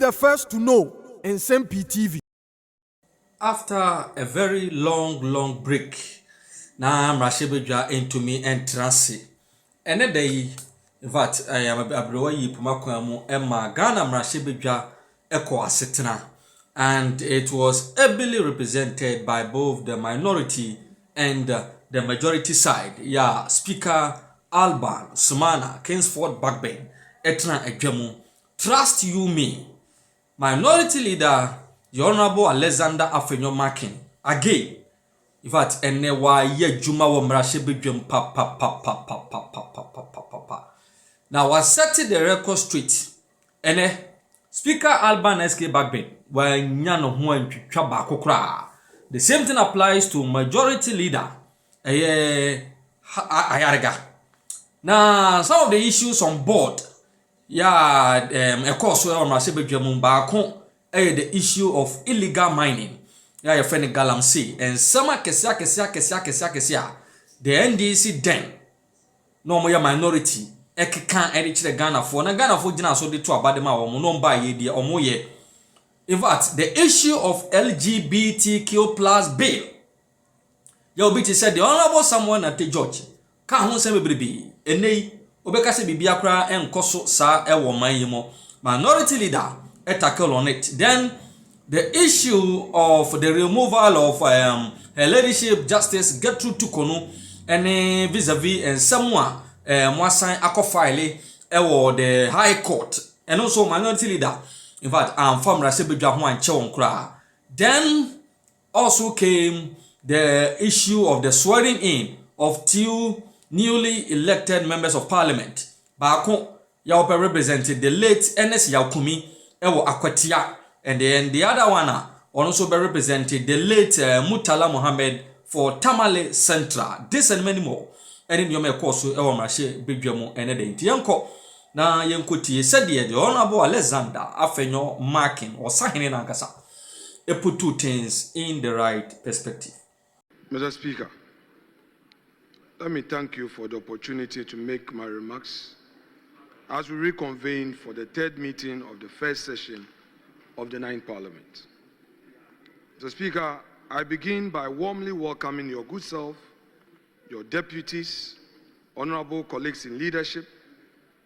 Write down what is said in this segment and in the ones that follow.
the first to know. Nsem-Pii TV. After a very long break, na mrashebedwa into me entrance. Ene day, in fact, I am a abroyi pumakwamu Emma Ghana mrashebedwa eko asetena. And it was ably represented by both the minority and the majority side. Yeah, Speaker Alban Sumana Kingsford Bagbin Etna Ejemu. Trust you me. Minority leader the Honorable Alexander Afenyo marking again. In fact, ene wa ye juma wo mrashebedwam pa. Now was setting the record straight. Ene Speaker Alban SK Bagbin wa nyano ho antwitwa ba kokora. The same thing applies to majority leader Ayarega. Now some of the issues on board, of course, we are mrashebedwam ba ko the issue of illegal mining. Yeah, your friend Galamsey and some kesia. The NDC den no more minority. Can't edit the Ghana for Ghana so the two about them or Munomba ye or moye. In fact, the issue of LGBTQ plus bill. Your BT said the honorable someone at the judge can't say baby. And nay, Obekase Bibiakra and Koso sa mayimo. Minority leader tackle on it. Then the issue of the removal of her ladyship Justice Gertrude Tukonu and vis-a-vis and someone Mwasan Akofile the High Court and also minority leader. In fact, I'm from Rasebedwa Hwan Chewonkra. Then also came the issue of the swearing in of two newly elected members of parliament. Bako Yaupe represented the late Ernest Yaukumi Ewo Akwatia, and then the other one also be represented the late Mutala Mohammed for Tamale Central. This and many more. And in your course, Ewo Marche Bidjamo and a day. Yanko na Yankuti said the Honorable Alexander Afenyo marking or signing Ankasa. It put two things in the right perspective. Mr. Speaker, let me thank you for the opportunity to make my remarks as we reconvene for the third meeting of the first session of the 9th Parliament. Mr. Speaker, I begin by warmly welcoming your good self, your deputies, honorable colleagues in leadership,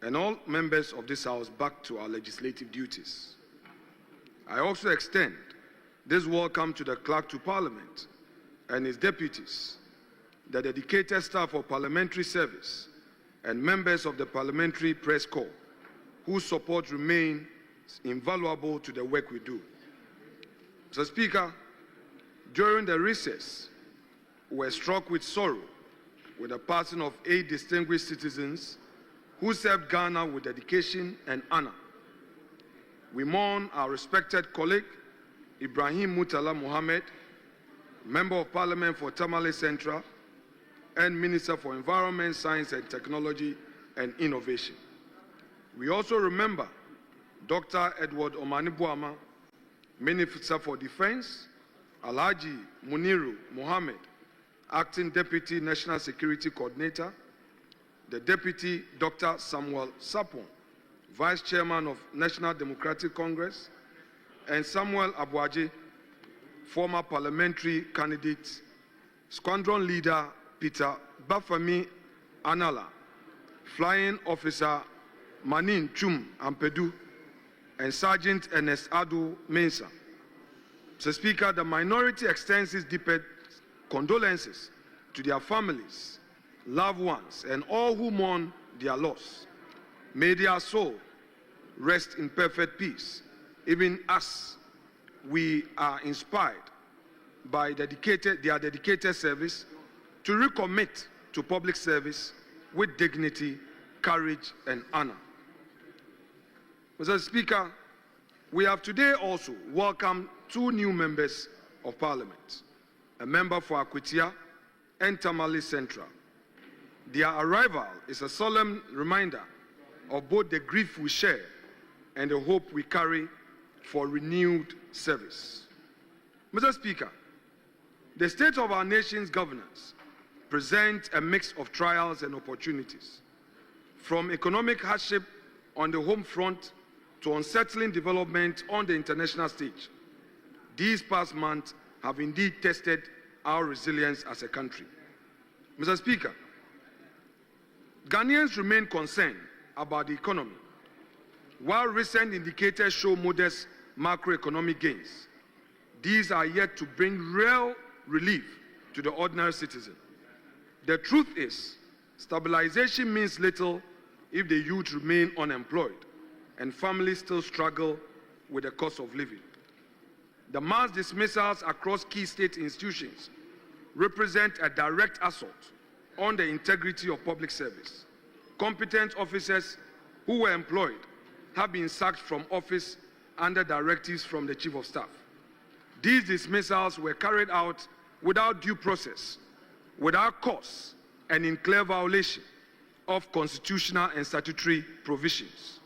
and all members of this House back to our legislative duties. I also extend this welcome to the Clerk to Parliament and his deputies, the dedicated staff of parliamentary service, and members of the Parliamentary Press Corps, whose support remains invaluable to the work we do. Mr. Speaker, during the recess, we were struck with sorrow with the passing of 8 distinguished citizens who served Ghana with dedication and honor. We mourn our respected colleague, Ibrahim Mutala Mohammed, Member of Parliament for Tamale Central, and Minister for Environment, Science and Technology and Innovation. We also remember Dr. Edward Omanibuama, Minister for Defense, Alhaji Muniru Mohammed, Acting Deputy National Security Coordinator, the Deputy Dr. Samuel Sapon, Vice Chairman of National Democratic Congress, and Samuel Abuaje, former parliamentary candidate, Squadron Leader Peter Bafami Anala, Flying Officer Manin Chum Ampedu, and Sergeant Ernest Adu Mensa. Mr. Speaker, the minority extends its deepest condolences to their families, loved ones, and all who mourn their loss. May their soul rest in perfect peace. Even as we are inspired by their dedicated service to recommit to public service with dignity, courage, and honor. Mr. Speaker, we have today also welcomed 2 new members of Parliament, a member for Akwatia and Tamale Central. Their arrival is a solemn reminder of both the grief we share and the hope we carry for renewed service. Mr. Speaker, the state of our nation's governance presents a mix of trials and opportunities, from economic hardship on the home front to unsettling development on the international stage. These past months have indeed tested our resilience as a country. Mr. Speaker, Ghanaians remain concerned about the economy. While recent indicators show modest macroeconomic gains, these are yet to bring real relief to the ordinary citizen. The truth is, stabilization means little if the youth remain unemployed and families still struggle with the cost of living. The mass dismissals across key state institutions represent a direct assault on the integrity of public service. Competent officers who were employed have been sacked from office under directives from the Chief of Staff. These dismissals were carried out without due process, without cause, and in clear violation of constitutional and statutory provisions.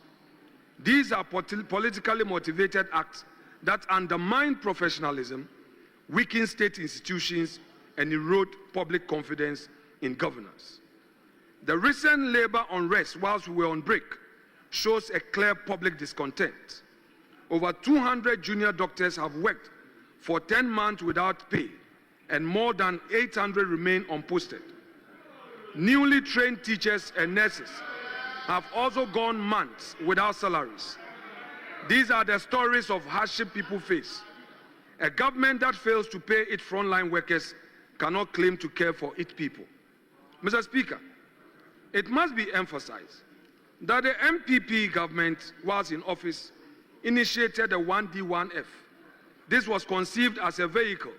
These are politically motivated acts that undermine professionalism, weaken state institutions, and erode public confidence in governance. The recent labor unrest whilst we were on break shows a clear public discontent. Over 200 junior doctors have worked for 10 months without pay, and more than 800 remain unposted. Newly trained teachers and nurses have also gone months without salaries. These are the stories of hardship people face. A government that fails to pay its frontline workers cannot claim to care for its people. Mr. Speaker, it must be emphasized that the MPP government, whilst in office, initiated the 1D1F. This was conceived as a vehicle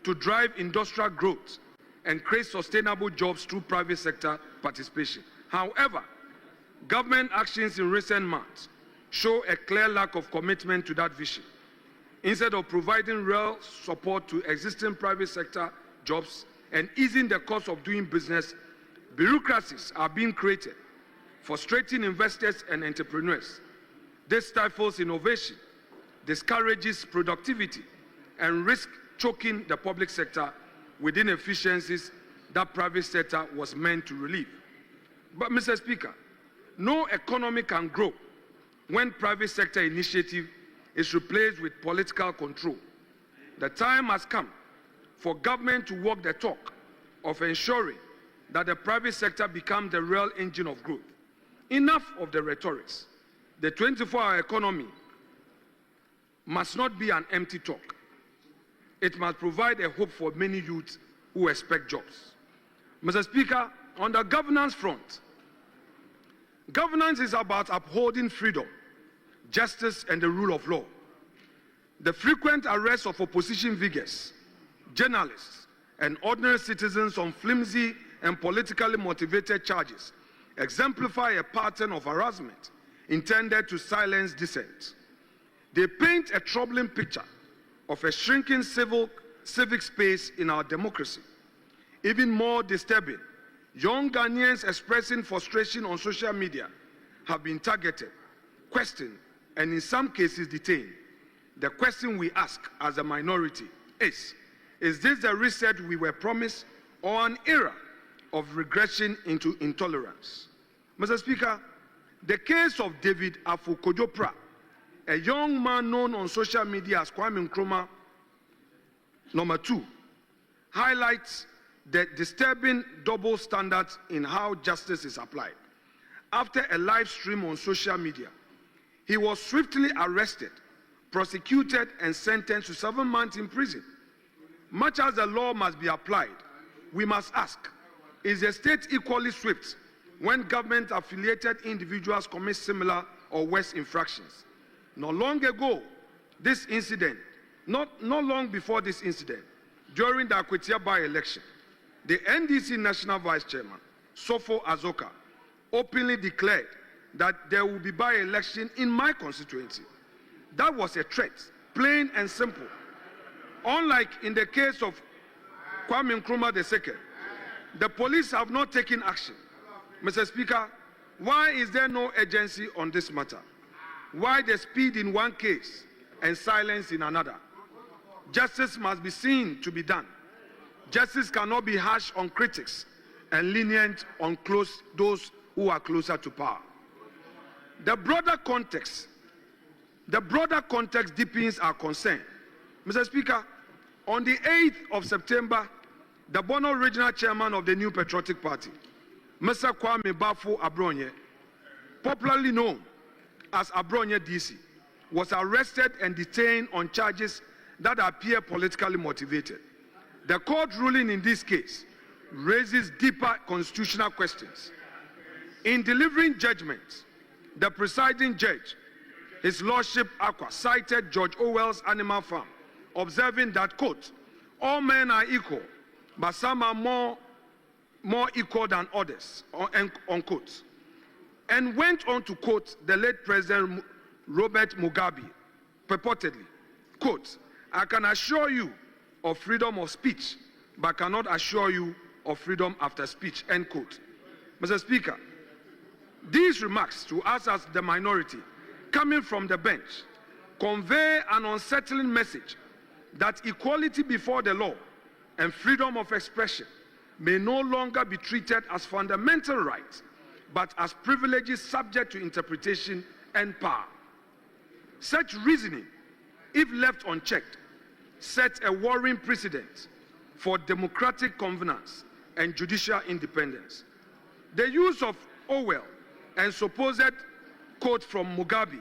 to drive industrial growth and create sustainable jobs through private sector participation. However, government actions in recent months show a clear lack of commitment to that vision. Instead of providing real support to existing private sector jobs and easing the cost of doing business, bureaucracies are being created, frustrating investors and entrepreneurs. This stifles innovation, discourages productivity, and risks choking the public sector with inefficiencies that private sector was meant to relieve. But, Mr. Speaker, no economy can grow when private sector initiative is replaced with political control. The time has come for government to walk the talk of ensuring that the private sector becomes the real engine of growth. Enough of the rhetorics. The 24-hour economy must not be an empty talk. It must provide a hope for many youths who expect jobs. Mr. Speaker, on the governance front, governance is about upholding freedom, justice, and the rule of law. The frequent arrests of opposition figures, journalists, and ordinary citizens on flimsy and politically motivated charges exemplify a pattern of harassment intended to silence dissent. They paint a troubling picture of a shrinking civic space in our democracy. Even more disturbing, young Ghanaians expressing frustration on social media have been targeted, questioned, and in some cases detained. The question we ask as a minority is this the reset we were promised or an era of regression into intolerance? Mr. Speaker, the case of David Afenyo, a young man known on social media as Kwame Nkrumah #2, highlights the disturbing double standards in how justice is applied. After a live stream on social media, he was swiftly arrested, prosecuted, and sentenced to 7 months in prison. Much as the law must be applied, we must ask, is the state equally swift when government-affiliated individuals commit similar or worse infractions? Not long ago, this incident, not long before this incident, during the Akwetia by-election, the NDC National Vice Chairman, Sofo Azoka, openly declared that there will be by-election in my constituency. That was a threat, plain and simple. Unlike in the case of Kwame Nkrumah II, the police have not taken action. Mr. Speaker, why is there no urgency on this matter? Why the speed in one case and silence in another? Justice must be seen to be done. Justice cannot be harsh on critics and lenient on those who are closer to power. The broader context the broader context deepens our concern. Mr. Speaker, on the 8th of September, the Bono Regional Chairman of the New Patriotic Party, Mr. Kwame Bafo Abronye, popularly known as Abronye DC, was arrested and detained on charges that appear politically motivated. The court ruling in this case raises deeper constitutional questions. In delivering judgment, the presiding judge, His Lordship Akwa, cited George Orwell's Animal Farm, observing that, quote, all men are equal, but some are more equal than others, unquote, and went on to quote the late President Robert Mugabe, purportedly, quote, I can assure you of freedom of speech, but cannot assure you of freedom after speech, end quote. Mr. Speaker, these remarks to us as the minority, coming from the bench, convey an unsettling message that equality before the law and freedom of expression may no longer be treated as fundamental rights, but as privileges subject to interpretation and power. Such reasoning, if left unchecked, sets a worrying precedent for democratic governance and judicial independence. The use of Orwell and supposed quote from Mugabe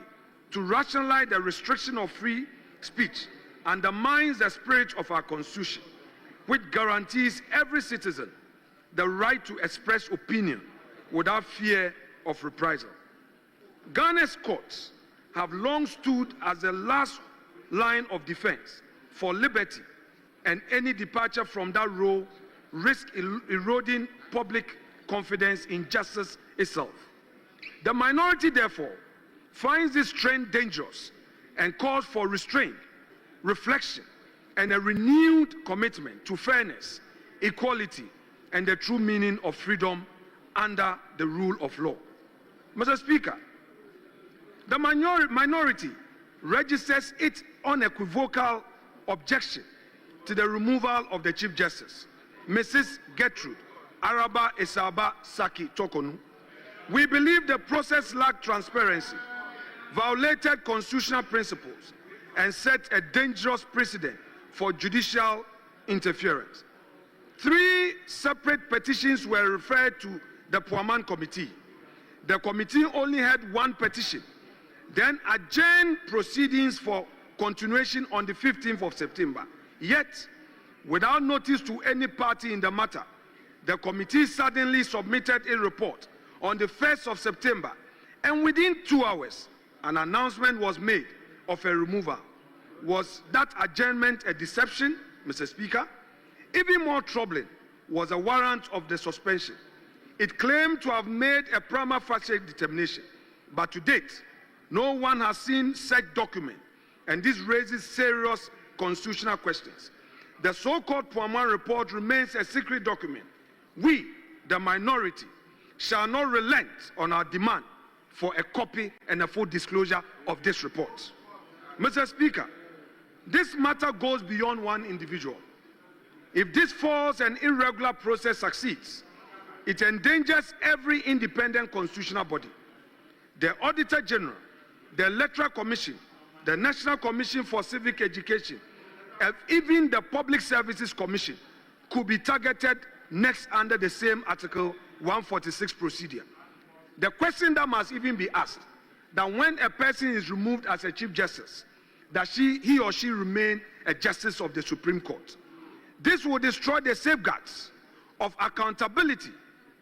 to rationalize the restriction of free speech undermines the spirit of our Constitution, which guarantees every citizen the right to express opinion without fear of reprisal. Ghana's courts have long stood as the last line of defense for liberty, and any departure from that role risks eroding public confidence in justice itself. The minority, therefore, finds this trend dangerous and calls for restraint, reflection, and a renewed commitment to fairness, equality, and the true meaning of freedom under the rule of law. Mr. Speaker, the minority registers its unequivocal objection to the removal of the Chief Justice, Mrs. Gertrude Araba Esaba Saki Tokonu. We believe the process lacked transparency, violated constitutional principles, and set a dangerous precedent for judicial interference. 3 separate petitions were referred to the Puaman Committee. The committee only had 1 petition, then adjourned proceedings for continuation on the 15th of September. Yet, without notice to any party in the matter, the committee suddenly submitted a report on the 1st of September, and within 2 hours, an announcement was made of a removal. Was that adjournment a deception, Mr. Speaker? Even more troubling was a warrant of the suspension. It claimed to have made a prima facie determination, but to date, no one has seen such document, and this raises serious constitutional questions. The so-called Puaman report remains a secret document. We, the minority, shall not relent on our demand for a copy and a full disclosure of this report. Mr. Speaker, this matter goes beyond one individual. If this false and irregular process succeeds, it endangers every independent constitutional body. The Auditor General, the Electoral Commission, the National Commission for Civic Education, and even the Public Services Commission could be targeted next under the same Article 146 procedure. The question that must even be asked, that when a person is removed as a Chief Justice, that he or she remain a Justice of the Supreme Court. This will destroy the safeguards of accountability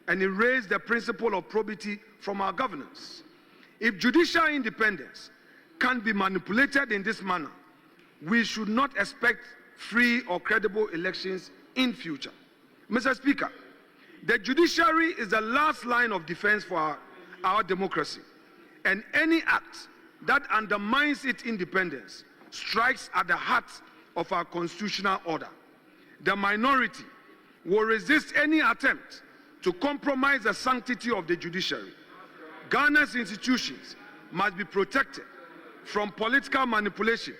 and erase the principle of probity from our governance. If judicial independence can be manipulated in this manner, we should not expect free or credible elections in future. Mr. Speaker, the judiciary is the last line of defense for our democracy, and any act that undermines its independence strikes at the heart of our constitutional order. The minority will resist any attempt to compromise the sanctity of the judiciary. Ghana's institutions must be protected from political manipulation,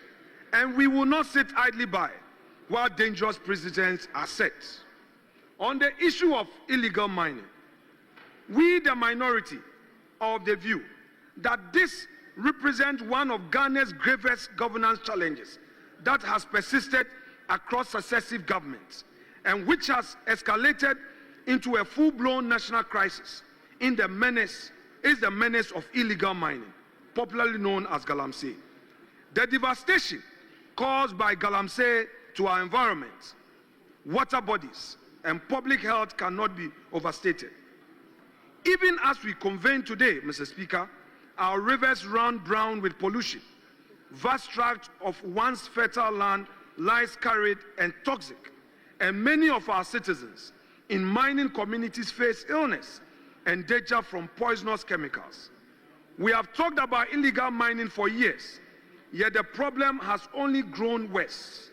and we will not sit idly by while dangerous precedents are set. On the issue of illegal mining, we, the minority, are of the view that this represent one of Ghana's gravest governance challenges that has persisted across successive governments and which has escalated into a full-blown national crisis is the menace of illegal mining, popularly known as galamsey. The devastation caused by galamsey to our environment, water bodies, and public health cannot be overstated. Even as we convene today, Mr. Speaker, our rivers run brown with pollution. Vast tracts of once fertile land lies carried and toxic, and many of our citizens in mining communities face illness and danger from poisonous chemicals. We have talked about illegal mining for years, yet the problem has only grown worse.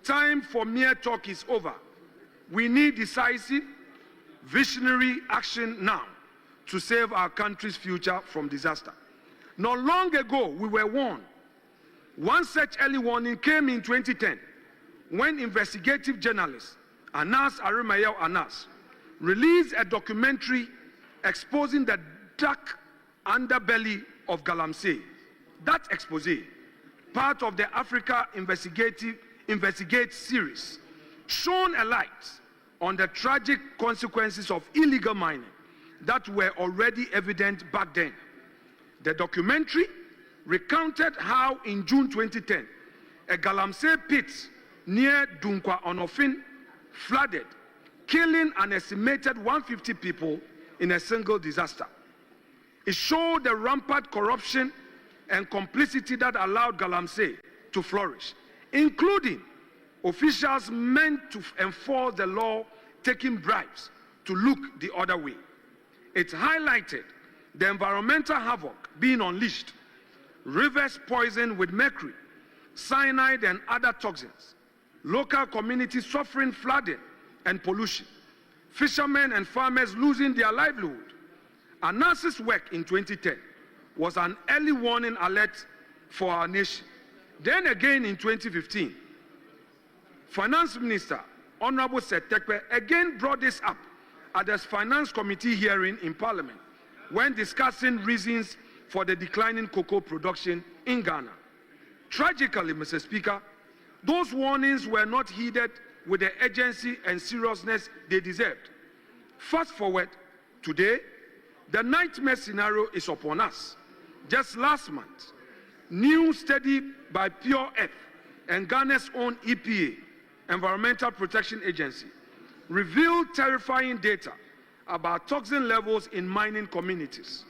Time for mere talk is over. We need decisive, visionary action now to save our country's future from disaster. Not long ago, we were warned. One such early warning came in 2010 when investigative journalist Anas Arimayew Anas released a documentary exposing the dark underbelly of galamsey. That expose, part of the Africa Investigate series, shone a light on the tragic consequences of illegal mining that were already evident back then. The documentary recounted how in June 2010, a galamsey pit near Dunkwa Onofin flooded, killing an estimated 150 people in a single disaster. It showed the rampant corruption and complicity that allowed galamsey to flourish, including officials meant to enforce the law taking bribes to look the other way. It highlighted the environmental havoc being unleashed, rivers poisoned with mercury, cyanide and other toxins, local communities suffering flooding and pollution, fishermen and farmers losing their livelihood. Anas's work in 2010 was an early warning alert for our nation. Then again in 2015, Finance Minister Honorable Setekwe again brought this up at the Finance Committee hearing in Parliament when discussing reasons for the declining cocoa production in Ghana. Tragically, Mr. Speaker, those warnings were not heeded with the urgency and seriousness they deserved. Fast forward, today, the nightmare scenario is upon us. Just last month, new study by Pure Earth and Ghana's own EPA, Environmental Protection Agency, revealed terrifying data about toxin levels in mining communities.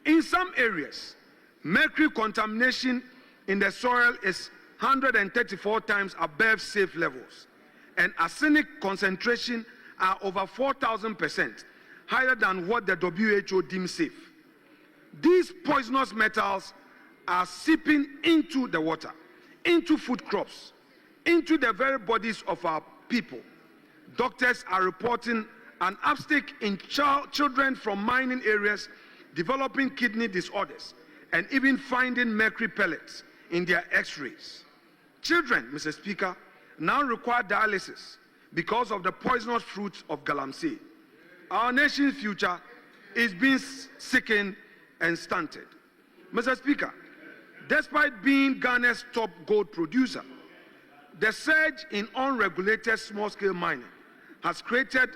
In some areas, mercury contamination in the soil is 134 times above safe levels, and arsenic concentration are over 4,000% higher than what the WHO deems safe. These poisonous metals are seeping into the water, into food crops, into the very bodies of our people. Doctors are reporting an uptick in children from mining areas developing kidney disorders and even finding mercury pellets in their x-rays. Children, Mr. Speaker, now require dialysis because of the poisonous fruits of galamsey. Our nation's future is being sickened and stunted. Mr. Speaker, despite being Ghana's top gold producer, the surge in unregulated small-scale mining has created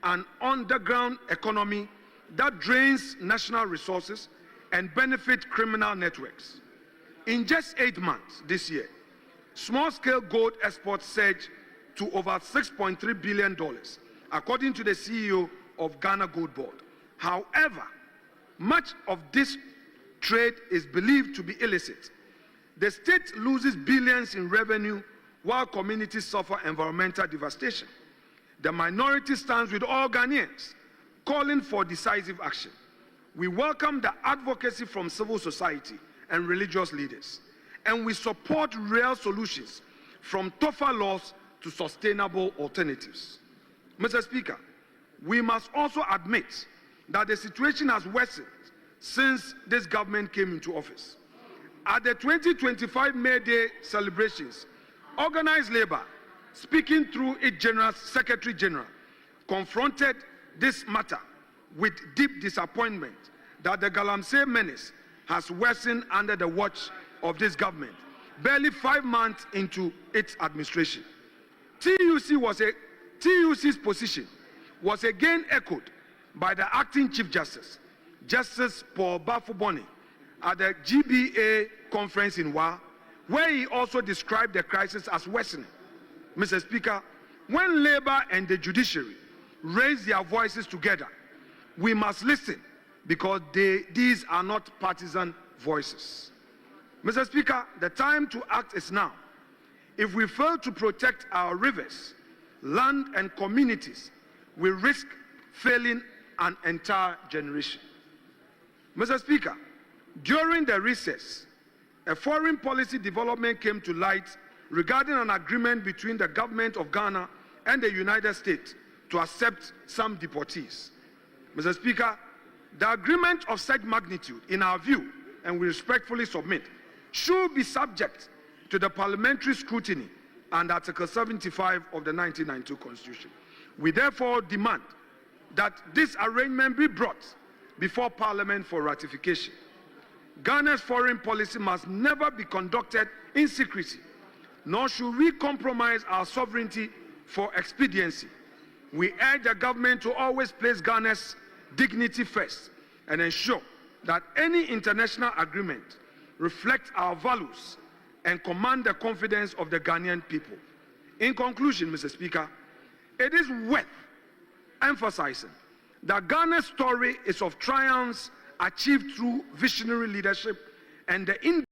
an underground economy that drains national resources and benefits criminal networks. In just 8 months this year, small-scale gold exports surged to over $6.3 billion, according to the CEO of Ghana Gold Board. However, much of this trade is believed to be illicit. The state loses billions in revenue while communities suffer environmental devastation. The minority stands with all Ghanaians, calling for decisive action. We welcome the advocacy from civil society and religious leaders, and we support real solutions from tougher laws to sustainable alternatives. Mr. Speaker, we must also admit that the situation has worsened since this government came into office. At the 2025 May Day celebrations, organized labor, speaking through its Secretary General, confronted this matter with deep disappointment that the galamsey menace has worsened under the watch of this government, barely 5 months into its administration. TUC's position was again echoed by the acting Chief Justice, Justice Paul Bafuboni, at the GBA conference in Wa, where he also described the crisis as worsening. Mr. Speaker, when Labour and the judiciary raise their voices together, we must listen because these are not partisan voices. Mr. Speaker, the time to act is now. If we fail to protect our rivers, land and communities, we risk failing an entire generation. Mr. Speaker, during the recess, a foreign policy development came to light regarding an agreement between the government of Ghana and the United States to accept some deportees. Mr. Speaker, the agreement of such magnitude, in our view, and we respectfully submit, should be subject to the parliamentary scrutiny under Article 75 of the 1992 Constitution. We therefore demand that this arrangement be brought before Parliament for ratification. Ghana's foreign policy must never be conducted in secrecy, nor should we compromise our sovereignty for expediency. We urge the government to always place Ghana's dignity first and ensure that any international agreement reflects our values and command the confidence of the Ghanaian people. In conclusion, Mr. Speaker, it is worth emphasizing that Ghana's story is of triumphs achieved through visionary leadership and the